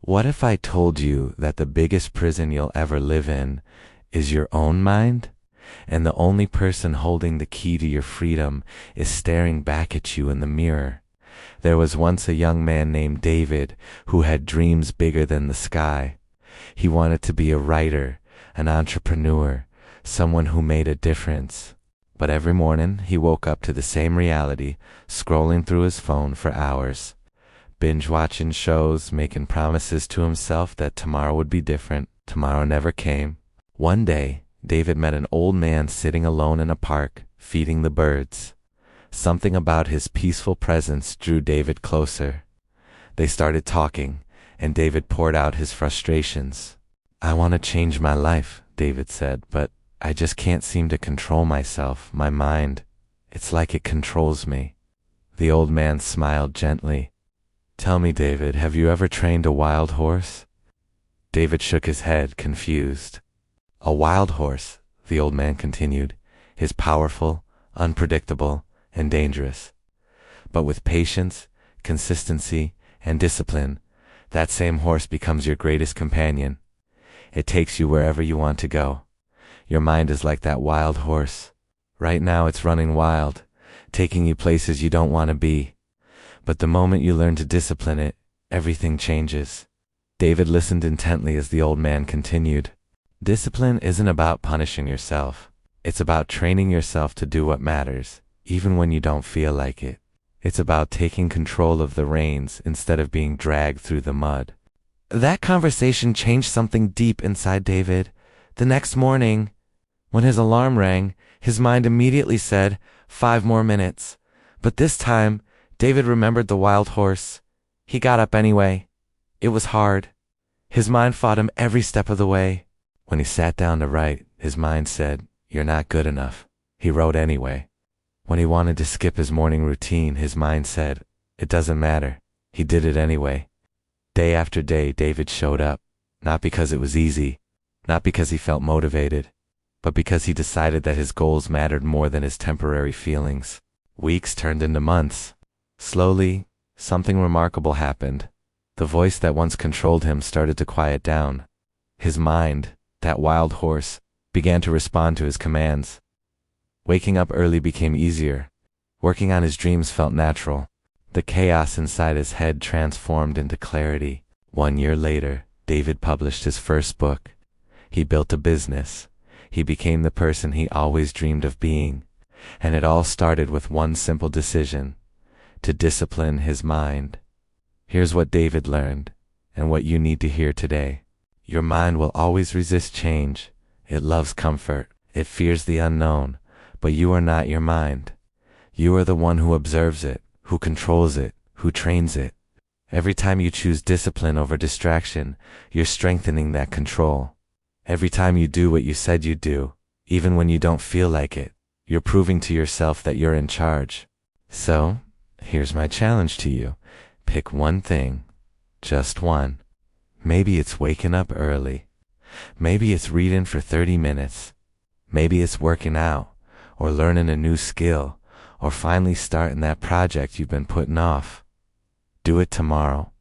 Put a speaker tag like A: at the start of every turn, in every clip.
A: What if I told you that the biggest prison you'll ever live in is your own mind? And the only person holding the key to your freedom is staring back at you in the mirror. There was once a young man named David who had dreams bigger than the sky. He wanted to be a writer, an entrepreneur, someone who made a difference. But every morning he woke up to the same reality, scrolling through his phone for hours, binge-watching shows, making promises to himself that tomorrow would be different. Tomorrow never came. One day, David met an old man sitting alone in a park, feeding the birds. Something about his peaceful presence drew David closer. They started talking, and David poured out his frustrations. "I want to change my life," David said, "but I just can't seem to control myself, my mind. It's like it controls me." The old man smiled gently. "Tell me, David, have you ever trained a wild horse?" David shook his head, confused. "A wild horse," the old man continued, "is powerful, unpredictable, and dangerous. But with patience, consistency, and discipline, that same horse becomes your greatest companion. It takes you wherever you want to go. Your mind is like that wild horse. Right now it's running wild, taking you places you don't want to be. But the moment you learn to discipline it, everything changes." David listened intently as the old man continued. "Discipline isn't about punishing yourself. It's about training yourself to do what matters, even when you don't feel like it. It's about taking control of the reins instead of being dragged through the mud." That conversation changed something deep inside David. The next morning, when his alarm rang, his mind immediately said, 5 more minutes. But this time, David remembered the wild horse. He got up anyway. It was hard. His mind fought him every step of the way. When he sat down to write, his mind said, "You're not good enough." He wrote anyway. When he wanted to skip his morning routine, his mind said, "It doesn't matter." He did it anyway. Day after day, David showed up, not because it was easy, not because he felt motivated, but because he decided that his goals mattered more than his temporary feelings. Weeks turned into months. Slowly, something remarkable happened. The voice that once controlled him started to quiet down. His mind, that wild horse, began to respond to his commands. Waking up early became easier. Working on his dreams felt natural. The chaos inside his head transformed into clarity. 1 year later, David published his first book. He built a business. He became the person he always dreamed of being. And it all started with one simple decision: to discipline his mind. Here's what David learned, and what you need to hear today. Your mind will always resist change. It loves comfort. It fears the unknown. But you are not your mind. You are the one who observes it, who controls it, who trains it. Every time you choose discipline over distraction, you're strengthening that control. Every time you do what you said you'd do, even when you don't feel like it, you're proving to yourself that you're in charge. So, here's my challenge to you. Pick one thing, just one. Maybe it's waking up early. Maybe it's reading for 30 minutes. Maybe it's working out, or learning a new skill, or finally starting that project you've been putting off. Do it tomorrow.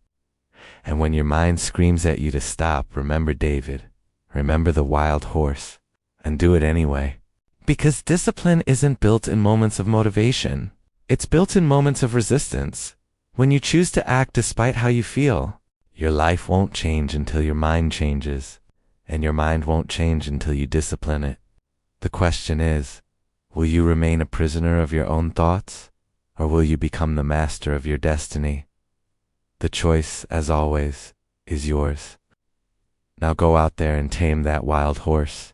A: And when your mind screams at you to stop, remember David. Remember the wild horse. And do it anyway. Because discipline isn't built in moments of motivation. It's built in moments of resistance. When you choose to act despite how you feel, your life won't change until your mind changes. And your mind won't change until you discipline it. The question is, will you remain a prisoner of your own thoughts, or will you become the master of your destiny? The choice, as always, is yours. Now go out there and tame that wild horse.